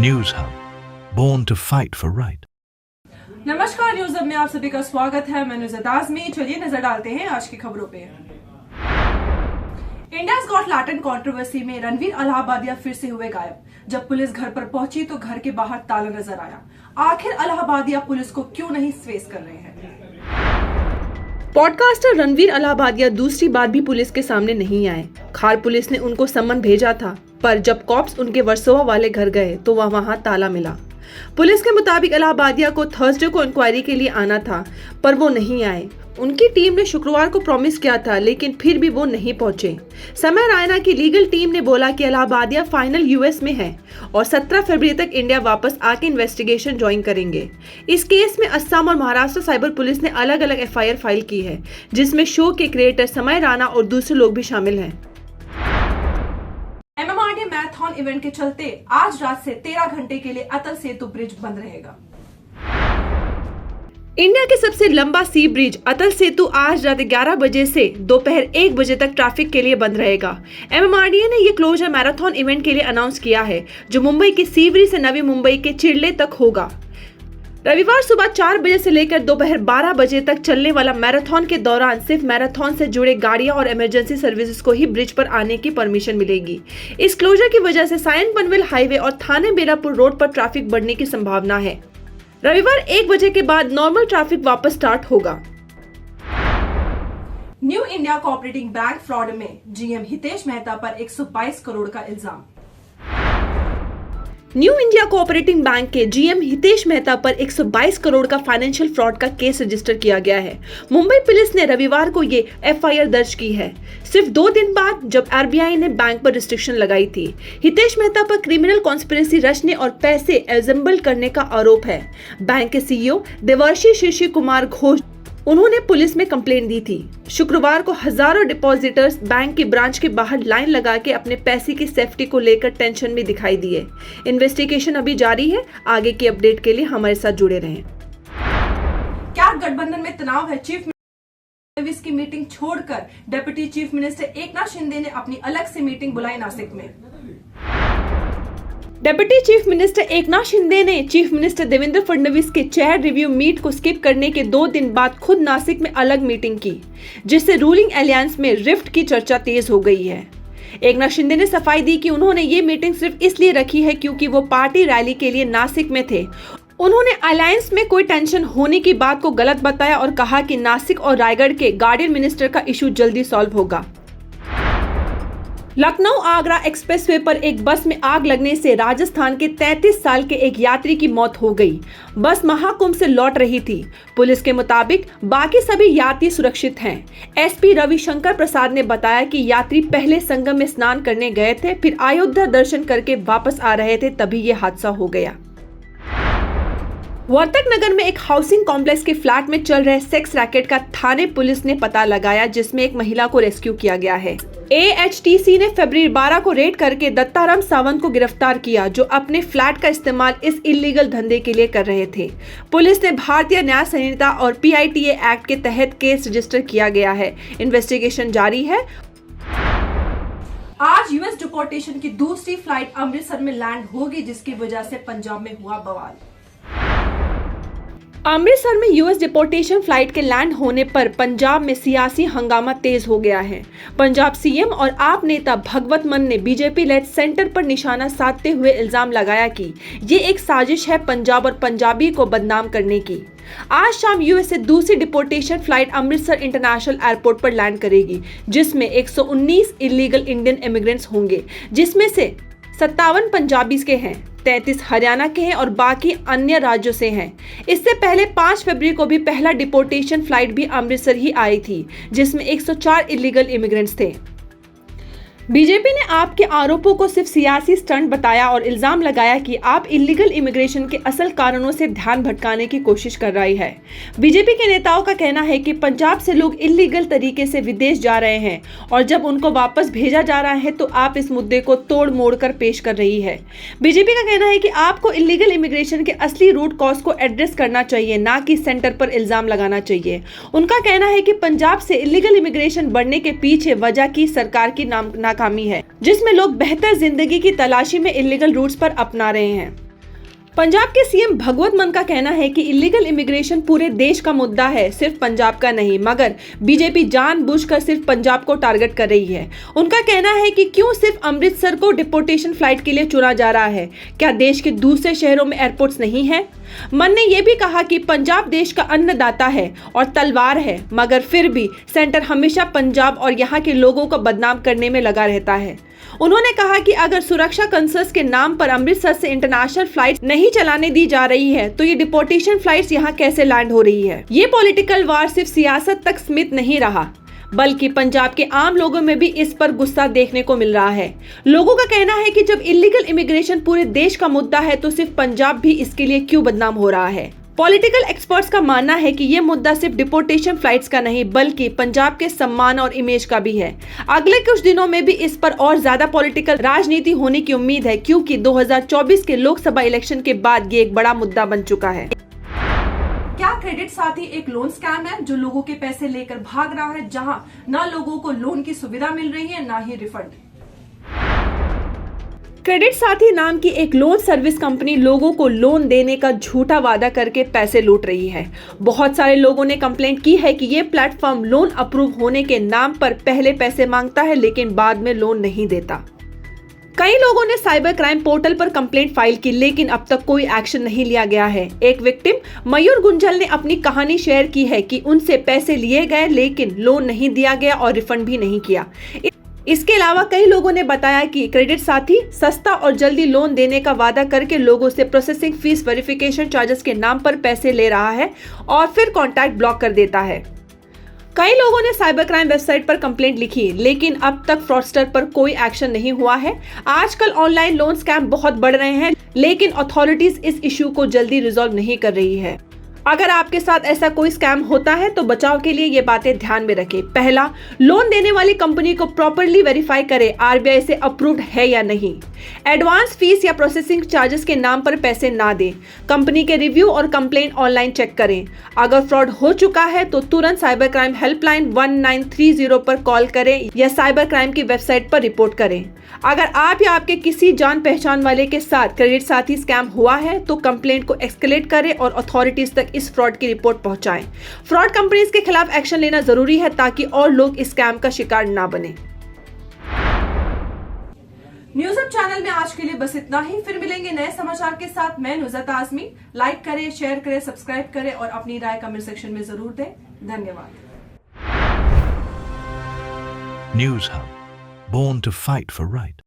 News Hub, born to fight for right. नमस्कार, news hub में आप सभी का स्वागत है। मैं नुज़त आज़मी। चलिए नजर डालते हैं आज की खबरों पे। इंडियाज गॉट लैटिन कंट्रोवर्सी में रणवीर अलाहाबादिया फिर से हुए गायब। जब पुलिस घर पर पहुंची तो घर के बाहर ताला नजर आया। आखिर अलाहाबादिया पुलिस को क्यों नहीं फेस कर रहे हैं? पॉडकास्टर रणवीर अलाहाबादिया दूसरी बार भी पुलिस के सामने नहीं आए। खार पुलिस ने उनको सम्मन भेजा था, पर जब कॉप्स उनके वर्सोवा वाले घर गए तो वहां ताला मिला। पुलिस के मुताबिक अलाहाबादिया को थर्सडे को इंक्वायरी के लिए आना था, पर वो नहीं आए। उनकी टीम ने शुक्रवार को प्रॉमिस किया था, लेकिन फिर भी वो नहीं पहुंचे। समय रैना की लीगल टीम ने बोला कि अलाहाबादिया फाइनल यूएस में है और 17 फरवरी तक इंडिया वापस आके इन्वेस्टिगेशन ज्वाइन करेंगे। इस केस में असम और महाराष्ट्र साइबर पुलिस ने अलग अलग एफआईआर फाइल की है, जिसमें शो के क्रिएटर समय रैना और दूसरे लोग भी शामिल हैं। MMRDA मैराथन इवेंट के चलते आज रात से 13 घंटे के लिए अटल सेतु ब्रिज बंद रहेगा। इंडिया के सबसे लंबा सी ब्रिज अटल सेतु आज रात 11 बजे से दोपहर 1 बजे तक ट्रैफिक के लिए बंद रहेगा। MMRDA ने ये क्लोजर मैराथन इवेंट के लिए अनाउंस किया है, जो मुंबई के सीवरी से नवी मुंबई के चिड़ले तक होगा। रविवार सुबह 4 बजे से लेकर दोपहर 12 बजे तक चलने वाला मैराथन के दौरान सिर्फ मैराथन से जुड़े गाड़ियां और इमरजेंसी सर्विसेज को ही ब्रिज पर आने की परमिशन मिलेगी। इस क्लोजर की वजह से सायन पनवेल हाईवे और थाने बेलापुर रोड पर ट्रैफिक बढ़ने की संभावना है। रविवार 1 बजे के बाद नॉर्मल ट्रैफिक वापस स्टार्ट होगा। New India cooperative bank fraud में जीएम हितेश मेहता पर 122 करोड़ का इल्जाम। न्यू इंडिया कोऑपरेटिव बैंक के जीएम हितेश मेहता पर 122 करोड़ का फाइनेंशियल फ्रॉड का केस रजिस्टर किया गया है। मुंबई पुलिस ने रविवार को ये एफआईआर दर्ज की है, सिर्फ 2 दिन बाद जब आरबीआई ने बैंक पर रिस्ट्रिक्शन लगाई थी। हितेश मेहता पर क्रिमिनल कॉन्स्पिरेसी रचने और पैसे एजेंबल करने का आरोप है। बैंक के सीईओ देवर्षी शीर्षी कुमार घोष, उन्होंने पुलिस में कंप्लेंट दी थी। शुक्रवार को हजारों डिपॉजिटर्स बैंक की ब्रांच के बाहर लाइन लगा के अपने पैसे की सेफ्टी को लेकर टेंशन में दिखाई दिए। इन्वेस्टिगेशन अभी जारी है। आगे की अपडेट के लिए हमारे साथ जुड़े रहें। क्या गठबंधन में तनाव है? चीफ मिनिस्टर की मीटिंग छोड़कर deputy chief minister Eknath Shinde ने अपनी अलग से मीटिंग बुलाई नासिक में। Deputy chief minister Eknath Shinde ने चीफ मिनिस्टर देवेंद्र फडणवीस के चेयर रिव्यू मीट को स्किप करने के 2 दिन बाद खुद नासिक में अलग मीटिंग की, जिससे रूलिंग अलायंस में रिफ्ट की चर्चा तेज हो गई है। एकनाथ शिंदे ने सफाई दी कि उन्होंने ये मीटिंग सिर्फ इसलिए रखी है क्योंकि वो पार्टी रैली के लिए नासिक में थे। उन्होंने अलायंस में कोई टेंशन होने की बात को गलत बताया और कहा कि नासिक और रायगढ़ के गार्डियन मिनिस्टर का इशू जल्दी सॉल्व होगा। लखनऊ आगरा एक्सप्रेसवे पर एक बस में आग लगने से राजस्थान के 33 साल के एक यात्री की मौत हो गई। बस महाकुंभ से लौट रही थी। पुलिस के मुताबिक बाकी सभी यात्री सुरक्षित हैं। एसपी रविशंकर प्रसाद ने बताया कि यात्री पहले संगम में स्नान करने गए थे, फिर अयोध्या दर्शन करके वापस आ रहे थे, तभी ये हादसा हो गया। वर्तक नगर में एक हाउसिंग कॉम्प्लेक्स के फ्लैट में चल रहे सेक्स रैकेट का थाने पुलिस ने पता लगाया, जिसमें एक महिला को रेस्क्यू किया गया है। एएचटीसी ने फरवरी 12 को रेड करके दत्ताराम सावंत को गिरफ्तार किया, जो अपने फ्लैट का इस्तेमाल इस इलीगल धंधे के लिए कर रहे थे। पुलिस ने भारतीय न्याय संहिता और पीआईटीए एक्ट के तहत केस रजिस्टर किया गया है। इन्वेस्टिगेशन जारी है। आज यूएस डिपोर्टेशन की दूसरी फ्लाइट अमृतसर में लैंड होगी, जिसकी वजह से पंजाब में हुआ बवाल। अमृतसर में यूएस डिपोर्टेशन फ्लाइट के लैंड होने पर पंजाब में सियासी हंगामा तेज हो गया है। पंजाब सीएम और आप नेता भगवत मान ने बीजेपी लेड सेंटर पर निशाना साधते हुए इल्जाम लगाया कि ये एक साजिश है पंजाब और पंजाबी को बदनाम करने की। आज शाम यूएस से दूसरी deportation flight Amritsar international airport पर लैंड करेगी, जिसमें 119 इलीगल इंडियन इमिग्रेंट्स होंगे, जिसमें से 57 पंजाबी के हैं, 33 हरियाणा के हैं और बाकी अन्य राज्यों से हैं। इससे पहले 5 फरवरी को भी पहला डिपोर्टेशन फ्लाइट भी अमृतसर ही आई थी, जिसमें 104 इलीगल इमिग्रेंट्स थे। बीजेपी ने आप के आरोपों को सिर्फ सियासी स्टंट बताया और इल्जाम लगाया कि आप इलीगल इमिग्रेशन के असल कारणों से ध्यान भटकाने की कोशिश कर रही है। बीजेपी के नेताओं का कहना है कि पंजाब से लोग इलीगल तरीके से विदेश जा रहे हैं और जब उनको वापस भेजा जा रहा है तो आप इस मुद्दे को तोड़ मोड़ कर पेश कर रही है। बीजेपी का कहना है कि आपको इलीगल इमिग्रेशन के असली रूट कॉज को एड्रेस करना चाहिए, ना कि सेंटर पर इल्जाम लगाना चाहिए। उनका कहना है कि पंजाब से इलीगल इमिग्रेशन बढ़ने के पीछे वजह की सरकार की नाकामी है, जिसमें लोग बेहतर जिंदगी की तलाशी में इलीगल रूट्स पर अपना रहे हैं। पंजाब के सीएम भगवत मान का कहना है कि इलीगल इमिग्रेशन पूरे देश का मुद्दा है, सिर्फ पंजाब का नहीं, मगर बीजेपी जानबूझकर सिर्फ पंजाब को टारगेट कर रही है। उनका कहना है कि क्यों सिर्फ अमृतसर को डिपोर्टेशन फ्लाइट के लिए चुना जा रहा है, क्या देश के दूसरे शहरों में एयरपोर्ट्स नहीं है? मन ने यह भी कहा कि पंजाब देश का अन्नदाता है और तलवार है, मगर फिर भी सेंटर हमेशा पंजाब और यहाँ के लोगों को बदनाम करने में लगा रहता है। उन्होंने कहा कि अगर सुरक्षा कंसर्न्स के नाम पर अमृतसर से इंटरनेशनल फ्लाइट नहीं चलाने दी जा रही है तो ये डिपोर्टेशन फ्लाइट्स यहाँ कैसे लैंड हो रही है। ये पॉलिटिकल वार सिर्फ सियासत तक सीमित नहीं रहा, बल्कि पंजाब के आम लोगों में भी इस पर गुस्सा देखने को मिल रहा है। लोगों का कहना है कि जब इलीगल इमिग्रेशन पूरे देश का मुद्दा है तो सिर्फ पंजाब भी इसके लिए क्यों बदनाम हो रहा है। पॉलिटिकल एक्सपर्ट्स का मानना है कि ये मुद्दा सिर्फ डिपोर्टेशन फ्लाइट्स का नहीं बल्कि पंजाब के सम्मान और इमेज का भी है। अगले कुछ दिनों में भी इस पर और ज्यादा पॉलिटिकल राजनीति होने की उम्मीद है, क्योंकि 2024 के लोकसभा इलेक्शन के बाद ये एक बड़ा मुद्दा बन चुका है। क्या क्रेडिट साथी एक लोन स्कैम है जो लोगों के पैसे लेकर भाग रहा है, जहां ना लोगों को लोन की सुविधा मिल रही है ना ही रिफंड। क्रेडिट साथी नाम की एक लोन सर्विस कंपनी लोगों को लोन देने का झूठा वादा करके पैसे लूट रही है। बहुत सारे लोगों ने कंप्लेंट की है कि ये प्लेटफॉर्म लोन अप्रूव होने के नाम पर पहले पैसे मांगता है लेकिन बाद में लोन नहीं देता। कई लोगों ने साइबर क्राइम पोर्टल पर कंप्लेंट फाइल की, लेकिन अब तक कोई एक्शन नहीं लिया गया है। एक विक्टिम मयूर गुंजल ने अपनी कहानी शेयर की है कि उनसे पैसे लिए गए लेकिन लोन नहीं दिया गया और रिफंड भी नहीं किया। इसके अलावा कई लोगों ने बताया कि क्रेडिट साथी सस्ता और जल्दी लोन देने का वादा करके लोगों से प्रोसेसिंग फीस, वेरिफिकेशन चार्जेस के नाम पर पैसे ले रहा है और फिर कॉन्टैक्ट ब्लॉक कर देता है। कई लोगों ने साइबर क्राइम वेबसाइट पर कंप्लेंट लिखी, लेकिन अब तक फ्रॉडस्टर पर कोई एक्शन नहीं हुआ है। आजकल ऑनलाइन लोन स्कैम बहुत बढ़ रहे हैं, लेकिन अथॉरिटीज इस इश्यू को जल्दी रिजॉल्व नहीं कर रही है। अगर आपके साथ ऐसा कोई स्कैम होता है तो बचाव के लिए ये बातें ध्यान में रखें। पहला, लोन देने वाली कंपनी को प्रॉपर्ली वेरीफाई करें आरबीआई से अप्रूव्ड है या नहीं। एडवांस फीस या प्रोसेसिंग चार्जेस के नाम पर पैसे ना दें। कंपनी के रिव्यू और कंप्लेंट ऑनलाइन चेक करें। अगर फ्रॉड हो चुका है तो तुरंत साइबर क्राइम हेल्पलाइन 1930 पर कॉल करें या साइबर क्राइम की वेबसाइट पर रिपोर्ट करें। अगर आप या आपके किसी जान पहचान वाले के साथ क्रेडिट साथी स्कैम हुआ है तो कंप्लेंट को एस्केलेट करें और अथॉरिटीज तक इस फ्रॉड की रिपोर्ट पहुंचाएं। फ्रॉड कंपनीज के खिलाफ एक्शन लेना जरूरी है ताकि और लोग इस स्कैम का शिकार ना बने। न्यूज अप चैनल में आज के लिए बस इतना ही। फिर मिलेंगे नए समाचार के साथ। मैं नुज़रत आज़मी। लाइक करें, शेयर करें, सब्सक्राइब करें और अपनी राय कमेंट सेक्शन में जरूर दें। धन्यवाद। News Hub, born to fight for right.